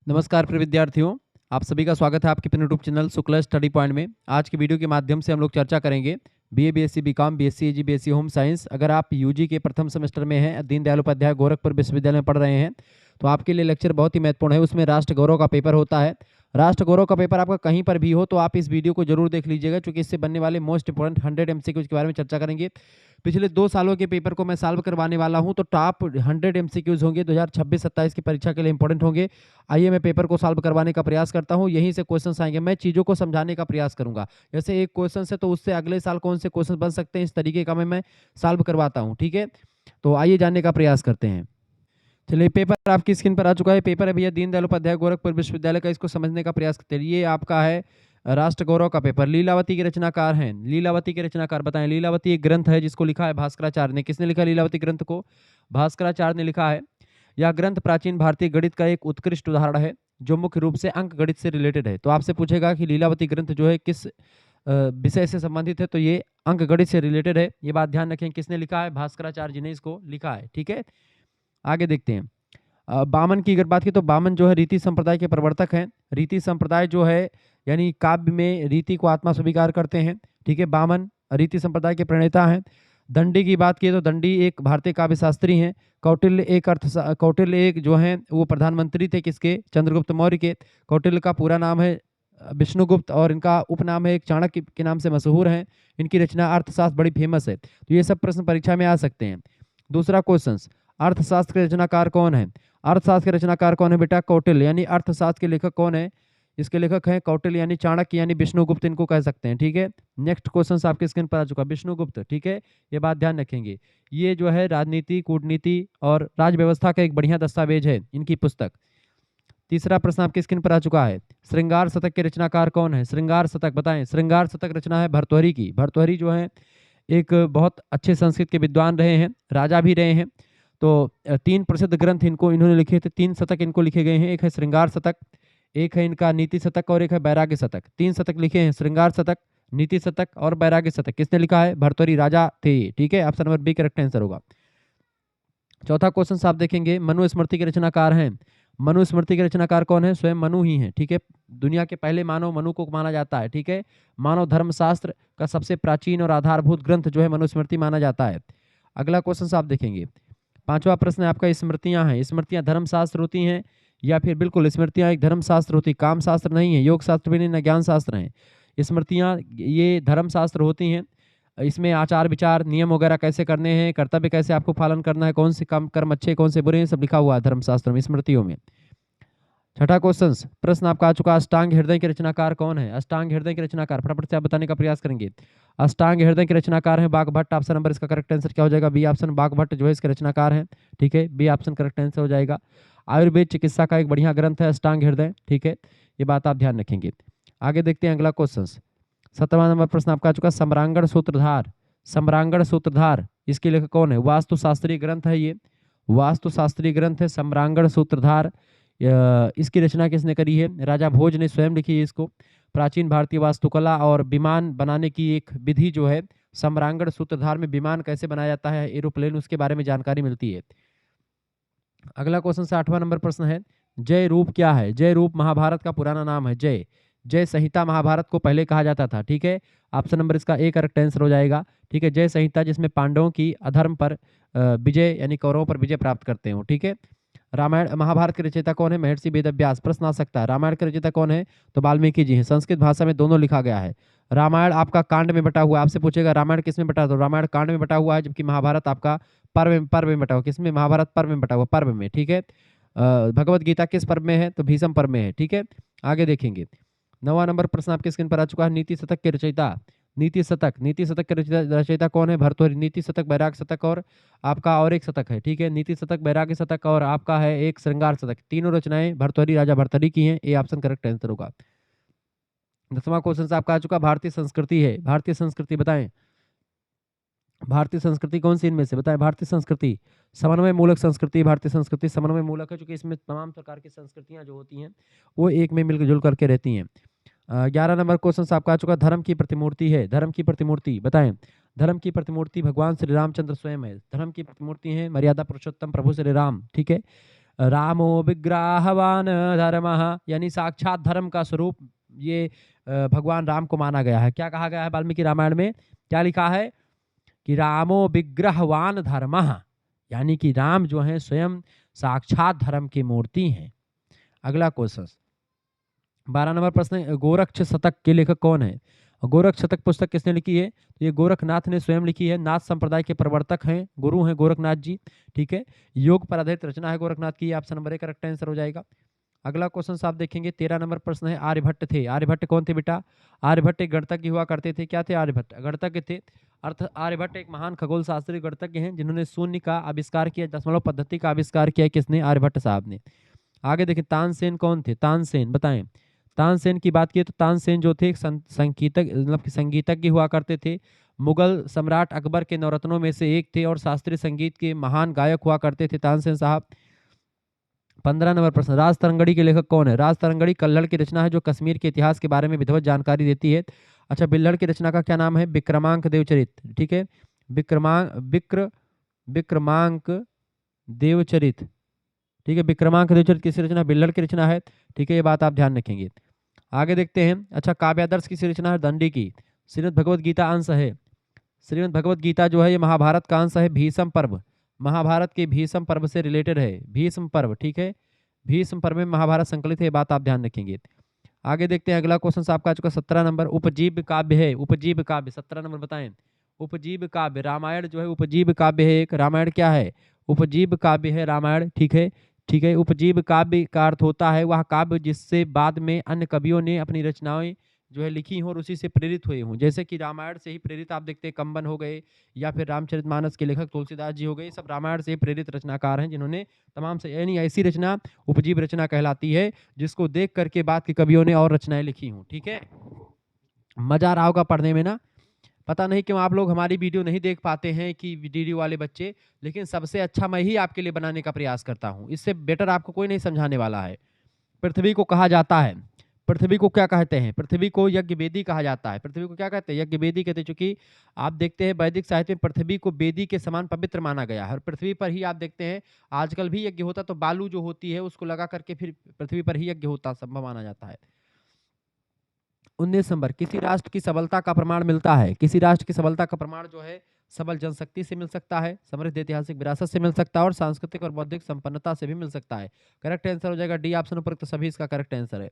नमस्कार प्रिय विद्यार्थियों, आप सभी का स्वागत है आपके अपने YouTube channel Shukla study point में। आज की वीडियो के माध्यम से हम लोग चर्चा करेंगे बीए, बीएससी, बीकॉम, बीएससी एजी, बीएससी होम साइंस। अगर आप यूजी के प्रथम सेमेस्टर में हैं, दीनदयाल उपाध्याय गोरखपुर विश्वविद्यालय में पढ़ रहे हैं, तो आपके लिए लेक्चर बहुत ही महत्वपूर्ण है। उसमें राष्ट्र गौरव का पेपर होता है। राष्ट्र गौरव का पेपर आपका कहीं पर भी हो तो आप इस वीडियो को जरूर देख लीजिएगा, क्योंकि इससे बनने वाले मोस्ट इंपोर्टेंट 100 एमसीक्यूज के बारे में चर्चा करेंगे। पिछले 2 सालों के पेपर को मैं सॉल्व करवाने वाला हूं, तो टॉप 100 एमसीक्यूज होंगे 2026-27 की परीक्षा के लिए इंपॉर्टेंट होंगे। आइए मैं पेपर को सॉल्व करवाने का प्रयास करता हूं। यहीं से क्वेश्चंस आएंगे, मैं चीज़ों को समझाने का प्रयास करूंगा। जैसे एक क्वेश्चन है तो उससे अगले साल कौन से क्वेश्चन बन सकते हैं, इस तरीके का मैं सॉल्व करवाता हूं। ठीक है, तो आइए जानने का प्रयास करते हैं। चलिए, पेपर आपकी स्क्रीन पर आ चुका है। पेपर है भैया दीनदयाल उपाध्याय गोरखपुर विश्वविद्यालय का। इसको समझने का प्रयास करते हैं। ये आपका है राष्ट्र गौरव का पेपर। लीलावती के रचनाकार हैं। लीलावती के रचनाकार बताएं। लीलावती एक ग्रंथ है जिसको लिखा है भास्कराचार्य ने। किसने लिखा लीलावती ग्रंथ को? भास्कराचार्य ने लिखा है। यह ग्रंथ प्राचीन भारतीय गणित का एक उत्कृष्ट उदाहरण है जो मुख्य रूप से अंक गणित से रिलेटेड है। तो आपसे पूछेगा कि लीलावती ग्रंथ जो है किस विषय से संबंधित है, तो ये अंक गणित से रिलेटेड है। ये बात ध्यान रखें, किसने लिखा है? भास्कराचार्य जी ने इसको लिखा है। ठीक है, आगे देखते हैं। बामन की अगर बात की तो बामन जो है रीति संप्रदाय के प्रवर्तक हैं। रीति संप्रदाय जो है यानी काव्य में रीति को आत्मा स्वीकार करते हैं। ठीक है, बामन रीति संप्रदाय के प्रणेता हैं। दंडी की बात की तो दंडी एक भारतीय काव्य शास्त्री हैं। कौटिल्य एक जो हैं वो प्रधानमंत्री थे किसके? चंद्रगुप्त मौर्य के। कौटिल्य का पूरा नाम है विष्णुगुप्त और इनका उपनाम है एक चाणक्य के नाम से मशहूर हैं। इनकी रचना अर्थशास्त्र बड़ी फेमस है। तो ये सब प्रश्न परीक्षा में आ सकते हैं। दूसरा क्वेश्चन, अर्थशास्त्र के रचनाकार कौन है? अर्थशास्त्र के रचनाकार कौन है बेटा? कौटिल्य। यानी अर्थशास्त्र के लेखक कौन है? इसके लेखक हैं कौटिल्य यानी चाणक्य यानी विष्णुगुप्त इनको कह सकते हैं। ठीक है, नेक्स्ट क्वेश्चन आपके स्क्रीन पर आ चुका, विष्णुगुप्त। ठीक है, ये बात ध्यान रखेंगे। ये जो है राजनीति, कूटनीति और राज व्यवस्था का एक बढ़िया दस्तावेज है इनकी पुस्तक। तीसरा प्रश्न आपके स्क्रीन पर आ चुका है, श्रृंगार शतक के रचनाकार कौन है? श्रृंगार शतक बताएं। श्रृंगार शतक रचना है भर्तृहरि की। भर्तृहरि जो है एक बहुत अच्छे संस्कृत के विद्वान रहे हैं, राजा भी रहे हैं। तो 3 प्रसिद्ध ग्रंथ इन्होंने लिखे थे। 3 शतक इनको लिखे गए हैं। एक है श्रृंगार शतक, एक है इनका नीति शतक और एक है वैराग्य शतक। 3 शतक लिखे हैं, श्रृंगार शतक, नीति शतक और वैराग्य शतक। किसने लिखा है? भर्तृहरि राजा थे। ठीक है, option number B correct answer होगा। चौथा क्वेश्चन आप देखेंगे, मनुस्मृति के रचनाकार हैं। मनुस्मृति के रचनाकार कौन है? स्वयं मनु ही हैं। ठीक है, दुनिया के पहले मानव मनु को माना जाता है। ठीक है, मानव धर्मशास्त्र का सबसे प्राचीन और आधारभूत ग्रंथ जो है मनुस्मृति माना जाता है। अगला क्वेश्चन आप देखेंगे, पांचवा प्रश्न है आपका, स्मृतियां हैं। स्मृतियां धर्मशास्त्र होती हैं या फिर बिल्कुल स्मृतियां एक धर्मशास्त्र होती, काम शास्त्र नहीं है, योग शास्त्र भी नहीं, न ज्ञान शास्त्र है। स्मृतियां ये धर्मशास्त्र होती हैं। इसमें आचार विचार नियम वगैरह कैसे करने हैं, कर्तव्य कैसे आपको पालन करना है, कौन से काम कर्म अच्छे कौन से बुरे हैं, सब लिखा हुआ है धर्मशास्त्र में, स्मृतियों में। छठा क्वेश्चन प्रश्न आपका आ चुका, अष्टांग हृदय के रचनाकार कौन है? अष्टांग हृदय के रचनाकार फटाफट से आप बताने का प्रयास करेंगे। अष्टांग हृदय के रचनाकार है बाघभट्ट। ऑप्शन नंबर इसका करेक्ट आंसर क्या हो जाएगा? बी ऑप्शन, बाघभट्ट जो है इसके रचनाकार हैं। ठीक है, बी ऑप्शन करेक्ट आंसर हो जाएगा। आयुर्वेद चिकित्सा का एक बढ़िया ग्रंथ है अष्टांग हृदय। ठीक है, ये बात आप ध्यान रखेंगे। आगे देखते हैं अगला क्वेश्चन। 17वां नंबर प्रश्न आपका आ चुका, सम्रांगण सूत्रधार। सम्रांगण सूत्रधार इसके लेखक कौन है? वास्तुशास्त्रीय ग्रंथ है ये, वास्तुशास्त्रीय ग्रंथ है सम्रांगण सूत्रधार। इसकी रचना किसने करी है? राजा भोज ने स्वयं लिखी है इसको। प्राचीन भारतीय वास्तुकला और विमान बनाने की एक विधि जो है सम्रांगण सूत्रधार में, विमान कैसे बनाया जाता है, एरोप्लेन, उसके बारे में जानकारी मिलती है। अगला क्वेश्चन से 8वां नंबर प्रश्न है, जय रूप क्या है? जय रूप महाभारत का पुराना नाम है। जय जय संहिता महाभारत को पहले कहा जाता था। ठीक है, ऑप्शन नंबर इसका ए करेक्ट आंसर हो जाएगा। ठीक है, जय संहिता जिसमें पांडवों की अधर्म पर विजय यानी कौरवों पर विजय प्राप्त करते हो। ठीक है, रामायण महाभारत के रचयिता कौन है? महर्षि वेदव्यास। प्रश्न आ सकता है, रामायण के रचयिता कौन है? तो वाल्मीकि जी हैं। संस्कृत भाषा में दोनों लिखा गया है। रामायण आपका कांड में बटा हुआ है। आपसे पूछेगा रामायण किस में बटा, तो रामायण कांड में बटा हुआ है, जबकि महाभारत आपका पर्व में बटा हुआ। किसमें? महाभारत पर्व में बटा हुआ, पर्व में। ठीक है, भगवत गीता किस पर्व में है? तो भीष्म पर्व में है। ठीक है, आगे देखेंगे। 9वां नंबर प्रश्न आपके स्क्रीन पर आ चुका है, नीति शतक के रचयिता। नीति शतक, नीति शतक के रचयिता कौन है? भर्तृहरि। नीति शतक, वैराग्य शतक और आपका और एक शतक है। ठीक है, नीति शतक, वैराग्य शतक और आपका है एक श्रृंगार शतक। तीनों रचनाएं भर्तृहरि, राजा भर्तृहरि की हैं। ए ऑप्शन करेक्ट आंसर होगा। 10वां क्वेश्चन आपका आ चुका, भारतीय संस्कृति है। भारतीय संस्कृति बताएं। भारतीय संस्कृति कौन सी इनमें से बताएं? भारतीय संस्कृति समन्वय मूलक संस्कृति। भारतीय संस्कृति समन्वय मूलक है, क्योंकि इसमें तमाम प्रकार की संस्कृतियां जो होती हैं वो एक में मिलकर जुल करके रहती हैं। 11 नंबर क्वेश्चन आपका आ चुका, धर्म की प्रतिमूर्ति है। धर्म की प्रतिमूर्ति बताएं। धर्म की प्रतिमूर्ति भगवान श्री रामचंद्र स्वयं है। धर्म की प्रतिमूर्ति है मर्यादा पुरुषोत्तम प्रभु श्री राम। ठीक है, रामो विग्रहवान धर्मः, यानी साक्षात धर्म का स्वरूप ये भगवान राम को माना गया है। क्या कहा गया है वाल्मीकि रामायण में? क्या लिखा है कि रामो विग्रहवान धर्मः, यानी कि राम जो है स्वयं साक्षात धर्म की मूर्ति हैं। अगला क्वेश्चन 12 नंबर प्रश्न है, गोरक्ष शतक के लेखक कौन है? गोरक्ष शतक पुस्तक किसने लिखी है? तो ये गोरखनाथ ने स्वयं लिखी है। नाथ संप्रदाय के प्रवर्तक हैं, गुरु हैं गोरखनाथ जी। ठीक है, योग पर आधारित रचना है गोरखनाथ की। ऑप्शन नंबर 1 करेक्ट आंसर हो जाएगा। अगला क्वेश्चन आप देखेंगे 13 नंबर प्रश्न है, आर्यभट्ट थे। आर्यभट्ट कौन थे बेटा? आर्यभट्ट एक गणितज्ञ हुआ करते थे। क्या थे आर्यभट्ट? गणितज्ञ थे। अर्थ आर्यभट्ट एक महान खगोल शास्त्री गणितज्ञ हैं जिन्होंने शून्य का आविष्कार किया, दशमलव पद्धति का आविष्कार किया। किसने? आर्यभट्ट साहब ने। आगे देखिए तानसेन कौन थे? तानसेन बताएं। तानसेन की बात की तो तानसेन जो थे एक संगीतज्ञ, मतलब कि संगीतज्ञ हुआ करते थे। मुगल सम्राट अकबर के नवरत्नों में से एक थे और शास्त्रीय संगीत के महान गायक हुआ करते थे तानसेन साहब। 15 नंबर प्रश्न, राज तरंगड़ी के लेखक कौन है? राज तरंगड़ी कल्हड़ की रचना है जो कश्मीर के इतिहास के बारे में विधिवत जानकारी देती है। अच्छा, बिल्हड़ की रचना का क्या नाम है? विक्रमांक देवचरित। ठीक है, विक्रमांक देवचरित। ठीक है, विक्रमांक देवचरित किसी रचना? बिल्हड़ की रचना है। ठीक है, ये बात आप ध्यान रखेंगे। आगे देखते हैं। अच्छा, काव्यादर्श किसी रचना है? दंडी की। श्रीमद् भगवद गीता अंश है। श्रीमद् भगवद गीता जो है ये महाभारत का अंश है। भीष्म पर्व महाभारत के भीष्म पर्व से रिलेटेड है। भीष्म पर्व, ठीक है, भीष्म पर्व में महाभारत संकलित है, बात आप ध्यान रखेंगे। आगे देखते हैं। अगला क्वेश्चन आपका आ चुका 17 नंबर, उपजीव काव्य है। उपजीव काव्य 17 नंबर बताएं। उपजीव काव्य, रामायण जो है उपजीव काव्य है एक। रामायण क्या है? उपजीव काव्य है रामायण। ठीक है, ठीक है। उपजीव काव्य का अर्थ होता है वह काव्य जिससे बाद में अन्य कवियों ने अपनी रचनाएं जो है लिखी हों और उसी से प्रेरित हुए हों। जैसे कि रामायण से ही प्रेरित आप देखते हैं कंबन हो गए, या फिर रामचरितमानस के लेखक तुलसीदास जी हो गए, सब रामायण से ही प्रेरित रचनाकार हैं जिन्होंने तमाम से, यानी ऐसी रचना उपजीव रचना कहलाती है जिसको देख करके बाद के कवियों ने और रचनाएं लिखी हों। ठीक है, मजा आ रहा होगा पढ़ने में ना? पता नहीं क्यों आप लोग हमारी वीडियो नहीं देख पाते हैं कि वीडियो वाले बच्चे, लेकिन सबसे अच्छा मैं ही आपके लिए बनाने का प्रयास करता हूं। इससे बेटर आपको कोई नहीं समझाने वाला है। पृथ्वी को कहा जाता है, पृथ्वी को क्या कहते हैं? पृथ्वी को यज्ञ वेदी कहा जाता है। पृथ्वी को क्या कहते हैं? यज्ञ वेदी कहते हैं। चूंकि आप देखते हैं वैदिक साहित्य में पृथ्वी को वेदी के समान पवित्र माना गया है और पृथ्वी पर ही आप देखते हैं आजकल भी यज्ञ होता तो बालू जो होती है उसको लगा करके फिर पृथ्वी पर ही यज्ञ होता संभव माना जाता है। 19 नंबर, किसी राष्ट्र की सबलता का प्रमाण मिलता है। किसी राष्ट्र की सबलता का प्रमाण जो है सबल जनशक्ति से मिल सकता है, समृद्ध ऐतिहासिक विरासत से मिल सकता है और सांस्कृतिक और बौद्धिक संपन्नता से भी मिल सकता है। करेक्ट आंसर हो जाएगा डी ऑप्शन, उपरोक्त सभी इसका करेक्ट आंसर है।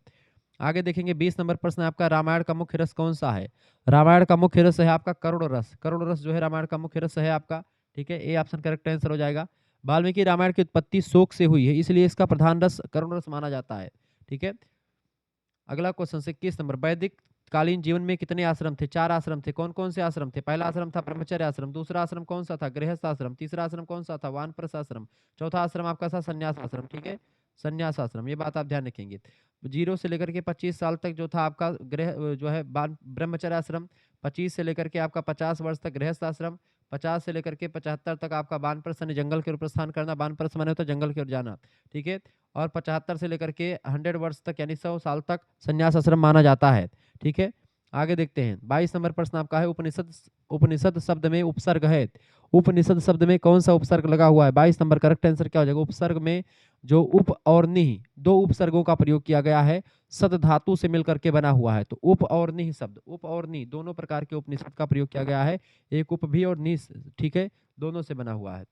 आगे देखेंगे 20 नंबर प्रश्न आपका, रामायण का मुख्य रस कौन सा है? रामायण का मुख्य रस है आपका करुण रस। करुण रस जो है रामायण का मुख्य रस है आपका। ठीक है, ए ऑप्शन करेक्ट आंसर हो जाएगा। वाल्मीकि रामायण की उत्पत्ति शोक से हुई है, इसलिए इसका प्रधान रस करुण रस माना जाता है। ठीक है, अगला क्वेश्चन 21 नंबर, वैदिक कालीन जीवन में कितने आश्रम थे? 4 आश्रम थे। कौन कौन से आश्रम थे? पहला आश्रम था ब्रह्मचर्य आश्रम, दूसरा आश्रम कौन सा था? गृहस्थ आश्रम, तीसरा आश्रम कौन सा था? वानप्रस्थ आश्रम, चौथा आश्रम आपका था संन्यास आश्रम। ठीक है, संन्यास आश्रम, ये बात आप ध्यान रखेंगे। 0 से लेकर के 25 साल तक जो था आपका गृह जो है ब्रह्मचर्य आश्रम, 25 से लेकर के आपका 50 वर्ष तक गृहस्थ आश्रम, 50 से लेकर के 75 तक आपका वानप्रस्थ यानी जंगल की ओर प्रस्थान करना, वानप्रस्थ माने होता है जंगल की ओर जाना। ठीक है, और 75 से लेकर के 100 वर्ष तक यानी 100 साल तक संन्यास आश्रम माना जाता है। ठीक है, आगे देखते हैं। 22 नंबर प्रश्न आपका है, उपनिषद उपनिषद शब्द में उपसर्ग है। उपनिषद शब्द में कौन सा उपसर्ग लगा हुआ है? 22 नंबर करेक्ट आंसर क्या हो जाएगा? उपसर्ग में जो उप और निह, दो उपसर्गों का प्रयोग किया गया है, सद धातु से मिलकर के बना हुआ है। तो उप और निह शब्द, उप और निह दोनों प्रकार के उपनिषद का प्रयोग किया गया है, एक उप भी और निह, ठीक है, दोनों से बना हुआ है।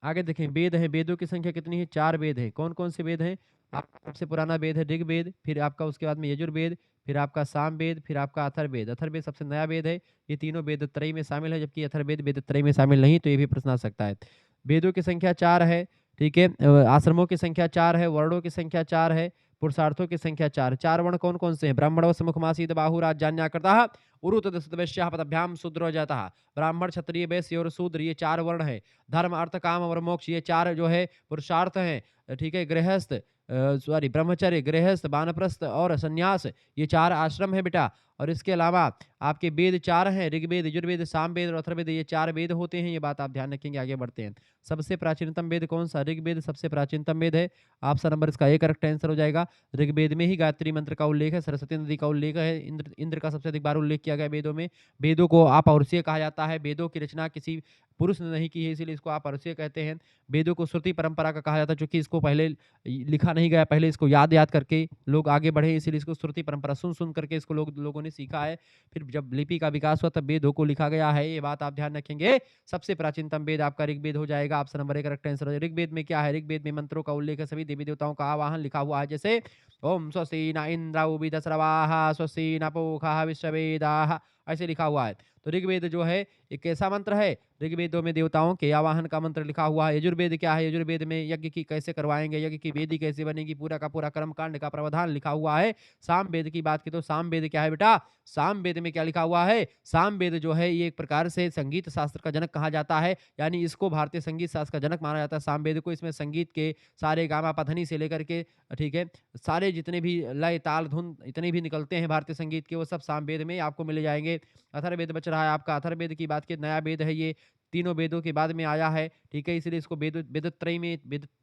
आगे देखें, वेद है, वेदों की संख्या कितनी है? 4 वेद है। कौन कौन से वेद हैं? आपका सबसे पुराना वेद है ऋग्वेद, फिर आपका उसके बाद में यजुर्वेद, फिर आपका सामवेद, फिर आपका अथर्ववेद। अथर्ववेद सबसे नया वेद है, ये तीनों वेद त्रयी में शामिल है, जबकि अथर्ववेद वेद त्रयी में शामिल नहीं, तो ये भी प्रश्न आ सकता है। वेदों की संख्या 4 है। ठीक है, आश्रमों की संख्या 4 है, वर्णों की संख्या 4 है, पुरुषार्थों की संख्या 4। 4 वर्ण कौन कौन से हैं? ब्राह्मण मुखमासीद बाहु राजान्याकृतः उरुतदभ्याम शूद्रो जातः। ब्राह्मण क्षत्रिय वैश्य और शूद्र, ये 4 वर्ण है। धर्म अर्थ काम और मोक्ष, ये 4 जो है पुरुषार्थ हैं। ठीक है, गृहस्थ ब्रह्मचर्य, गृहस्थ, वानप्रस्थ और संन्यास, ये 4 आश्रम है बेटा। और इसके अलावा आपके वेद 4 हैं, ऋग्वेद, यजुर्वेद, सामवेद और अथर्ववेद, ये 4 वेद होते हैं, ये बात आप ध्यान रखेंगे। आगे बढ़ते हैं। सबसे प्राचीनतम वेद कौन सा? ऋग्वेद सबसे प्राचीनतम वेद है। ऑप्शन नंबर इसका ए करेक्ट आंसर हो जाएगा। ऋग्वेद में ही गायत्री मंत्र का उल्लेख है, सरस्वती नदी का उल्लेख है, इंद्र का सबसे अधिक बार उल्लेख किया गया वेदों में। वेदों को अपौरुषीय कहा जाता है। वेदों की रचना किसी पुरुष ने नहीं की है, इसीलिए इसको अपौरुषीय कहते हैं। वेदों को श्रुति परंपरा का कहा जाता है, क्योंकि इसको पहले लिखा नहीं गया, पहले इसको याद याद करके लोग आगे बढ़े, इसीलिए इसको श्रुति परंपरा सुन सुन करके इसको लोगों ने सीखा है। फिर जब लिपि का विकास हुआ तब वेदों को लिखा गया है, ये बात आप ध्यान रखेंगे। सबसे प्राचीनतम वेद आपका ऋग्वेद हो जाएगा। Option number A correct answer है। ऋग्वेद में क्या है? ऋग्वेद में मंत्रों का उल्लेख है, सभी देवी देवताओं का आवाहन लिखा हुआ है, जैसे ओम स्वस्ति न इंद्रो विदस्रवाः स्वस्ति न पूषा विश्ववेदाः, ऐसे लिखा हुआ है। तो ऋग्वेद जो है एक कैसा मंत्र है? ऋग्वेदों में देवताओं के आवाहन का मंत्र लिखा हुआ है। यजुर्वेद क्या है? यजुर्वेद में यज्ञ की कैसे करवाएंगे, यज्ञ की वेदी कैसे बनेगी, पूरा का पूरा कर्मकांड का प्रावधान लिखा हुआ है। सामवेद की बात की तो सामवेद क्या है बेटा? सामवेद में क्या लिखा हुआ है? सामवेद जो है ये एक प्रकार से संगीत शास्त्र का जनक कहा जाता है, यानी इसको भारतीय संगीत शास्त्र का जनक माना जाता है सामवेद को। इसमें संगीत के सारे गामा पधनी से लेकर के, ठीक है, सारे जितने भी लय ताल धुन इतने भी निकलते हैं भारतीय संगीत के, वो सब सामवेद में आपको मिल जाएंगे। अथर्ववेद बच रहा है आपका। अथर्ववेद की बात की, नया वेद है ये, तीनों वेदों के बाद में आया है, ठीक है, इसलिए इसको वेदत्रयी में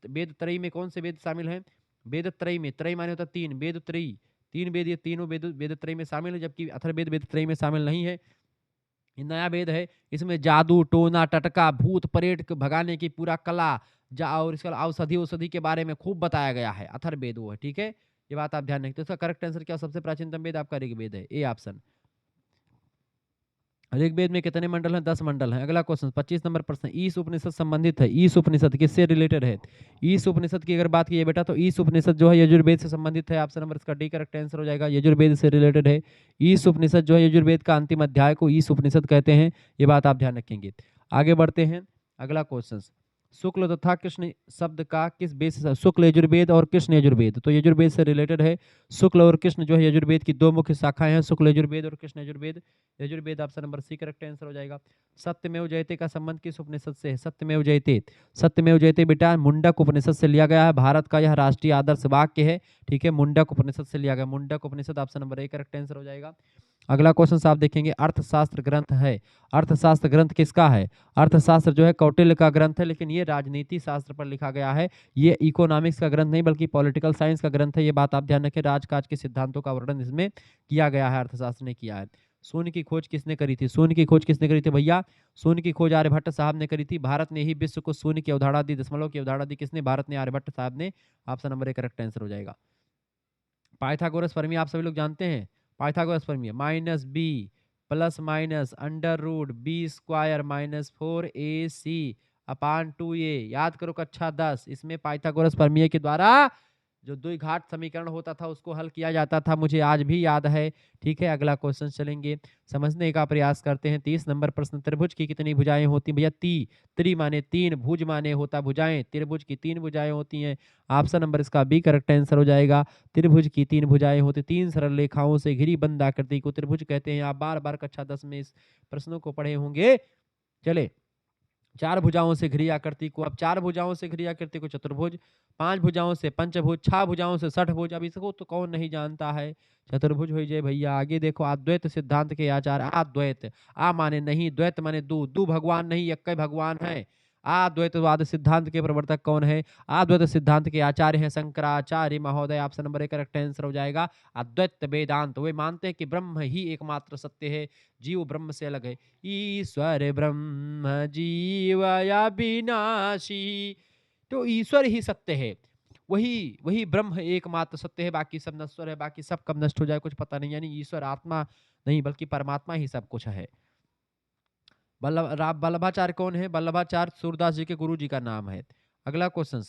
वेदत्रयी में कौन से वेद शामिल हैं? वेदत्रयी में, त्रयी माने होता है तीन, वेदत्रयी, तीन वेद, ये तीनों वेदत्रयी में शामिल है, जबकि अथर्ववेद वेदत्रयी में शामिल नहीं है। ये नया वेद है, इसमें जादू टोना टटका भूत प्रेत भगाने की पूरा कला और इसके औषधि औषधि के बारे में खूब बताया गया है। अथर्ववेद वो है, ठीक है, ये बात आप ध्यान रखते हैं। इसका करेक्ट आंसर क्या? सबसे प्राचीनतम वेद आपका ऋग्वेद है, ए ऑप्शन। ऋग्वेद में कितने मंडल हैं? 10 मंडल हैं। अगला क्वेश्चन 25 नंबर प्रश्न, ईश उपनिषद संबंधित है। ईश उपनिषद किससे रिलेटेड है? ईश उपनिषद की अगर बात की बेटा तो ईश उपनिषद जो है यजुर्वेद से संबंधित है। ऑप्शन नंबर इसका डी करेक्ट आंसर हो जाएगा, यजुर्वेद से रिलेटेड है। ईश उपनिषद जो है यजुर्वेद का अंतिम अध्याय को ईश उपनिषद कहते हैं, ये बात आप ध्यान रखेंगे। आगे बढ़ते हैं। अगला क्वेश्चन, शुक्ल तथा कृष्ण शब्द का किस बेसिस है? शुक्ल यजुर्वेद और कृष्ण यजुर्वेद, तो यजुर्वेद से रिलेटेड है। शुक्ल और कृष्ण जो है यजुर्वेद की दो मुख्य शाखाएं हैं, शुक्ल यजुर्वेद और Krishna Yajurveda. Yajurveda option number C correct answer हो जाएगा। सत्यमेव जयते का संबंध किस उपनिषद से है? सत्यमेव जयते, सत्यमेव जयते बेटा मुंडक उपनिषद से लिया गया है। भारत का यह राष्ट्रीय आदर्श वाक्य है, ठीक है, मुंडक उपनिषद से लिया गया। Mundak Upanishad option number A correct answer हो जाएगा। अगला क्वेश्चन आप देखेंगे, अर्थशास्त्र ग्रंथ है। अर्थशास्त्र ग्रंथ किसका है? अर्थशास्त्र जो है कौटिल्य का ग्रंथ है, लेकिन ये राजनीति शास्त्र पर लिखा गया है। ये इकोनॉमिक्स का ग्रंथ नहीं बल्कि पॉलिटिकल साइंस का ग्रंथ है, ये बात आप ध्यान रखें। राजकाज के सिद्धांतों का वर्णन इसमें किया गया है, अर्थशास्त्र ने किया है। शून्य की खोज किसने करी थी? शून्य की खोज किसने करी थी भैया? शून्य की खोज आर्यभट्ट साहब ने करी थी। भारत ने ही विश्व को शून्य की अवधारणा दी, दशमलव की अवधारणा दी। किसने? भारत ने, आर्यभट्ट साहब ने। Option number A correct answer हो जाएगा। पाइथागोरस प्रमेय आप सभी लोग जानते हैं। पाइथागोरस प्रमेय, minus B plus minus under root B square minus 4ac upon 2a, याद करो कक्षा 10। इसमें पाइथागोरस प्रमेय के द्वारा जो द्विघात समीकरण होता था उसको हल किया जाता था, मुझे आज भी याद है, ठीक है। अगला क्वेश्चन चलेंगे, समझने का प्रयास करते हैं। 30 नंबर प्रश्न, त्रिभुज की कितनी भुजाएं होती भैया? त्रि माने तीन, भुज माने होता भुजाएं, त्रिभुज की 3 भुजाएं होती हैं। ऑप्शन नंबर इसका बी करेक्ट आंसर हो जाएगा। त्रिभुज की 3 भुजाएं होती, 3 सरल रेखाओं से घिरी बंद आकृति को त्रिभुज कहते हैं। आप बार बार कक्षा 10 में इस प्रश्नों को पढ़े होंगे। चले, 4 भुजाओं से घिरी आकृति को, अब 4 भुजाओं से घिरी आकृति को चतुर्भुज, 5 भुजाओं से पंचभुज, 6 भुजाओं से षठभुज। अब इसको तो कौन नहीं जानता है, चतुर्भुज हो जाए भैया। आगे देखो, अद्वैत सिद्धांत के आचार्य, अद्वैत, आ माने नहीं, द्वैत माने दो भगवान नहीं, एक भगवान है। अद्वैतवाद सिद्धांत के प्रवर्तक कौन है? अद्वैत सिद्धांत के आचार्य हैं शंकराचार्य महोदय। Option number A correct answer हो जाएगा। अद्वैत वेदांत, वे मानते हैं कि ब्रह्म ही एकमात्र सत्य है, जीव ब्रह्म से अलग है। ईश्वर ब्रह्म जीव अविनाशी, तो ईश्वर ही सत्य है, वही वही ब्रह्म एकमात्र सत्य है, बाकी सब नश्वर है, बाकी सब कब नष्ट हो जाए कुछ पता नहीं। यानी ईश्वर आत्मा नहीं बल्कि परमात्मा ही सब कुछ है। वल्लभाचार्य कौन है? वल्लभाचार्य सूरदास जी के गुरु जी का नाम है। अगला क्वेश्चन,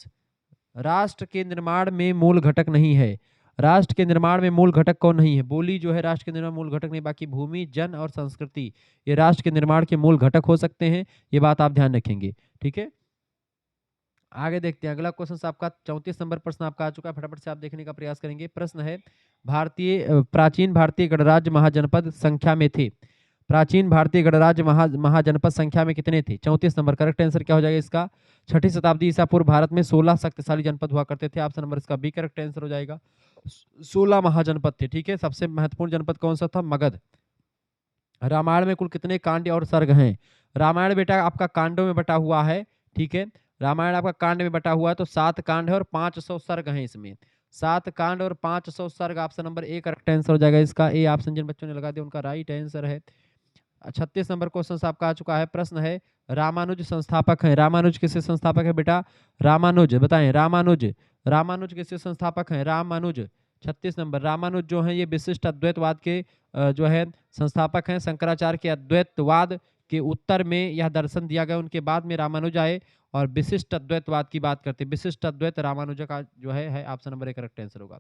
राष्ट्र के निर्माण में मूल घटक नहीं है। राष्ट्र के निर्माण में मूल घटक कौन नहीं है? बोली जो है राष्ट्र के निर्माण मूल घटक नहीं, बाकी भूमि, जन और संस्कृति ये राष्ट्र के निर्माण के मूल घटक हो सकते हैं, ये बात आप ध्यान रखेंगे, ठीक है। आगे देखते हैं, अगला क्वेश्चन आपका 34 नंबर प्रश्न आपका आ चुका है, फटाफट से आप देखने का प्रयास करेंगे। प्रश्न है, प्राचीन भारतीय गणराज्य महाजनपद संख्या में थे। प्राचीन भारतीय गणराज्य महाजनपद संख्या में कितने थे? 34 नंबर। करेक्ट आंसर क्या हो जाएगा इसका? 6ठी शताब्दी ईसा पूर्व भारत में 16 शक्तिशाली जनपद हुआ करते थे। ऑप्शन नंबर इसका बी करेक्ट आंसर हो जाएगा। 16 महाजनपद थे, ठीक है। सबसे महत्वपूर्ण जनपद कौन सा था? मगध। रामायण में कुल कितने कांड और सर्ग हैं? रामायण बेटा आपका कांडों में बटा हुआ है, ठीक है। रामायण आपका कांड में बटा हुआ है, तो 7 कांड है और 500 सर्ग हैं इसमें। 7 कांड और 500 सर्ग, option number A correct answer हो जाएगा इसका। ए ऑप्शन जिन बच्चों ने लगा दिया उनका राइट आंसर है। 36 नंबर क्वेश्चन आपका आ चुका है। प्रश्न है, रामानुज संस्थापक है। रामानुज किसके संस्थापक है बेटा? रामानुज, बताएं रामानुज। रामानुज किसके संस्थापक हैं? रामानुज। 36 नंबर, रामानुज जो है ये विशिष्ट अद्वैतवाद के जो है संस्थापक हैं। शंकराचार्य के अद्वैतवाद के उत्तर में यह दर्शन दिया गया, उनके बाद में रामानुज आए और विशिष्ट अद्वैतवाद की बात करते हैं। विशिष्ट अद्वैत रामानुज का जो है option number A correct answer होगा।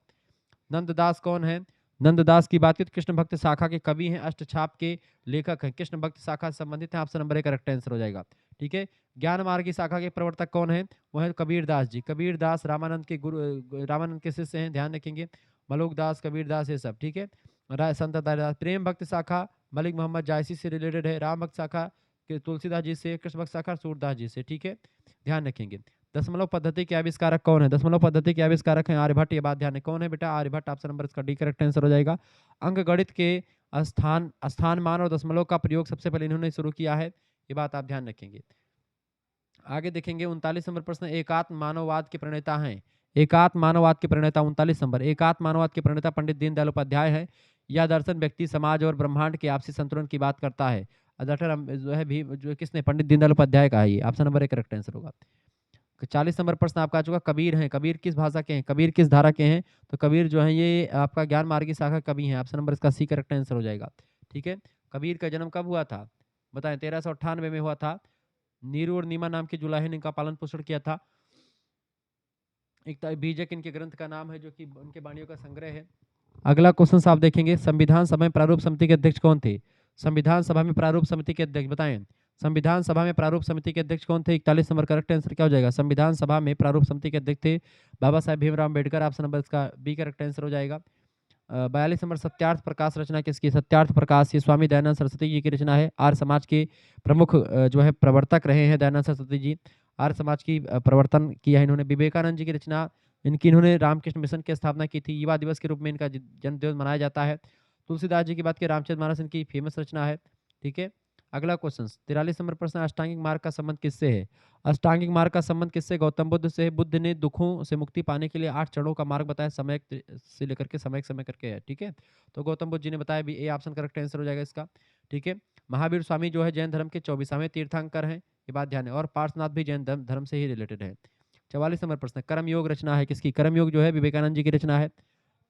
नंददास कौन है? नंददास की बात की तो कृष्ण भक्त शाखा के कवि हैं, अष्टछाप के लेखक हैं, कृष्ण भक्त शाखा से संबंधित है। Option number A correct answer हो जाएगा, ठीक है। ज्ञान मार्ग की शाखा के प्रवर्तक कौन है? वो है कबीर दास जी। कबीर दास रामानंद के गुरु, रामानंद के शिष्य हैं, ध्यान रखेंगे। मलोक दास, कबीर दास, ये सब, ठीक है। संत रविदास। प्रेम भक्त शाखा मलिक मोहम्मद जायसी से रिलेटेड है। राम भक्त शाखा के तुलसीदास जी से, कृष्ण भक्त शाखा सूरदास जी से, ठीक है, ध्यान रखेंगे। दशमलव पद्धति के आविष्कारक कौन है? दशमलव पद्धति के आविष्कारक हैं आर्यभट्ट। ये बात ध्यान है, कौन है बेटा? आर्यभट्ट। ऑप्शन नंबर इसका डी करेक्ट आंसर हो जाएगा। अंकगणित के स्थानमान और दशमलव का प्रयोग सबसे पहले इन्होंने शुरू किया है, ये बात आप ध्यान रखेंगे। आगे देखेंगे 39 नंबर प्रश्न, एकात्म मानववाद के प्रणेता हैं। एकात्म मानववाद के प्रणेता 39 नंबर, एकात्म मानववाद के प्रणेता पंडित दीनदयाल उपाध्याय है। यह दर्शन व्यक्ति, समाज और ब्रह्मांड के आपसी संतुलन की बात करता है। डॉक्टर जो है भी जो किसने? पंडित दीनदयाल उपाध्याय का है ये। Option number A correct answer होगा। 40 नंबर प्रश्न आपका आ चुका। कबीर हैं, कबीर किस भाषा के हैं? कबीर किस धारा के हैं? तो कबीर जो है ये आपका ज्ञान मार्ग की शाखा कवि हैं। ऑप्शन नंबर इसका सी करेक्ट आंसर हो जाएगा, ठीक है। कबीर का जन्म कब हुआ था? बताएं। 1398 में हुआ था। नीरू और नीमा नाम के जुलाहे ने इनका पालन पोषण किया था। एक बीजक इनके ग्रंथ का नाम है, जो कि उनके वाणियों का संग्रह है। अगला क्वेश्चन आप देखेंगे, संविधान सभा में प्रारूप समिति के अध्यक्ष कौन थे? संविधान सभा में प्रारूप समिति के अध्यक्ष बताएं। संविधान सभा में प्रारूप समिति के अध्यक्ष कौन थे? 41 नंबर करेक्ट आंसर क्या हो जाएगा? संविधान सभा में प्रारूप समिति के अध्यक्ष थे बाबा साहेब भीमराव अम्बेडकर। ऑप्शन नंबर इसका बी करेक्ट आंसर हो जाएगा। 42 नंबर, सत्यार्थ प्रकाश रचना किसकी? सत्यार्थ प्रकाश ये स्वामी दयानंद सरस्वती जी की रचना है। आर्य समाज के प्रमुख जो है प्रवर्तक रहे हैं दयानंद सरस्वती जी। आर्य समाज की प्रवर्तन किया है इन्होंने। विवेकानंद जी की रचना इन्होंने रामकृष्ण मिशन की स्थापना की थी। युवा दिवस के रूप में इनका जन्म दिवस मनाया जाता है। तुलसीदास जी की बात की, रामचरितमानस इनकी फेमस रचना है, ठीक है। अगला क्वेश्चन 43 नंबर प्रश्न, अष्टांगिक मार्ग का संबंध किससे है? अष्टांगिक मार्ग का संबंध किससे? गौतम बुद्ध से। बुद्ध ने दुखों से मुक्ति पाने के लिए 8 चरणों का मार्ग बताया, समय से लेकर के समय करके है, ठीक है। तो गौतम बुद्ध जी ने बताया भी, ए ऑप्शन करेक्ट आंसर हो जाएगा इसका, ठीक है। महावीर स्वामी जो है जैन धर्म के 24वें तीर्थंकर हैं, ये बात ध्यान है। और पार्श्वनाथ भी जैन धर्म से ही रिलेटेड है। 44 नंबर प्रश्न, कर्म योग रचना है किसकी? कर्म योग जो है विवेकानंद जी की रचना है।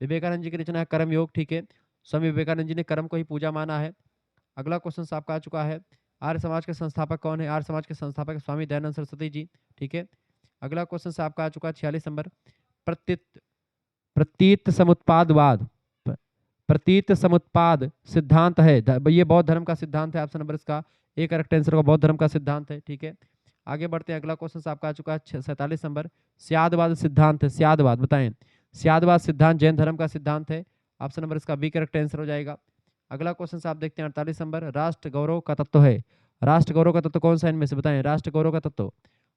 विवेकानंद जी की रचना है कर्म योग, ठीक है। स्वामी विवेकानंद जी ने कर्म को ही पूजा माना है। अगला क्वेश्चन आपका आ चुका है, आर्य समाज के संस्थापक कौन है? आर्य समाज के संस्थापक स्वामी दयानंद सरस्वती जी, ठीक है। अगला क्वेश्चन आपका आ चुका है 46 नंबर, प्रतीत प्रतीत समुत्पादवाद प्रतीत समुत्पाद सिद्धांत है, ये बौद्ध धर्म का सिद्धांत है। ऑप्शन नंबर इसका ए करेक्ट आंसर होगा, बौद्ध धर्म का सिद्धांत है, ठीक है। आगे बढ़ते हैं, अगला क्वेश्चन आपका आ चुका है 47 नंबर, स्यादवाद सिद्धांत है। स्यादवाद बताएं। स्यादवाद सिद्धांत जैन धर्म का सिद्धांत है। ऑप्शन नंबर इसका बी करेक्ट आंसर हो जाएगा। अगला क्वेश्चन आप देखते हैं 48 नंबर, राष्ट्र गौरव का तत्व है। राष्ट्र गौरव का तत्व कौन सा इनमें से? बताएं। राष्ट्र गौरव का तत्व,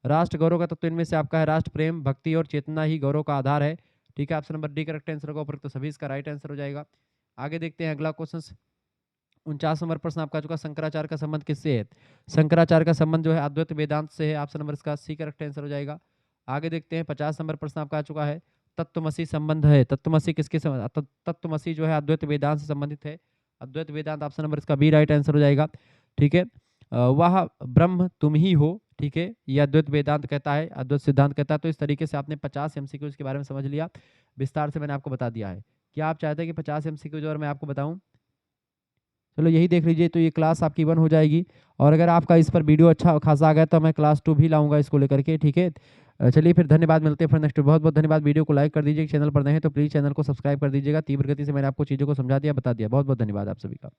राष्ट्र गौरव का तत्व इनमें से आपका है राष्ट्र प्रेम, भक्ति और चेतना ही गौरव का आधार है, ठीक है। Option number D correct answer होगा, उपरोक्त सभी इसका राइट आंसर हो जाएगा। आगे देखते हैं अगला क्वेश्चन 49 नंबर प्रश्न आपका चुका, शंकराचार्य का संबंध किससे है? शंकराचार्य का संबंध जो है अद्वैत वेदांत से है। ऑप्शन नंबर इसका सी करेक्ट आंसर हो जाएगा। आगे देखते हैं 50 नंबर प्रश्न आपका आ चुका है, तत्वमसी संबंध है। तत्वमसी किसके तत्वमसी जो है अद्वैत वेदांत से संबंधित है। अद्वैत वेदांत, ऑप्शन नंबर इसका बी राइट आंसर हो जाएगा, ठीक है। वह ब्रह्म तुम ही हो, ठीक है, यह अद्वैत वेदांत कहता है, अद्वैत सिद्धांत कहता है। तो इस तरीके से आपने 50 एमसीक्यूज के बारे में समझ लिया, विस्तार से मैंने आपको बता दिया है। क्या आप चाहते हैं कि 50 एमसीक्यूज और मैं आपको बताऊं? चलो यही देख लीजिए, तो ये क्लास आपकी 1 हो जाएगी। और अगर आपका इस पर वीडियो अच्छा खासा आ गया तो मैं क्लास 2 भी लाऊंगा इसको लेकर के, ठीक है। चलिए फिर, धन्यवाद, मिलते हैं फिर नेक्स्ट। बहुत बहुत धन्यवाद। वीडियो को लाइक कर दीजिए, चैनल पर नए हैं तो प्लीज़ चैनल को सब्सक्राइब कर दीजिएगा। तीव्र गति से मैंने आपको चीज़ों को समझा दिया, बता दिया। बहुत बहुत धन्यवाद आप सभी का।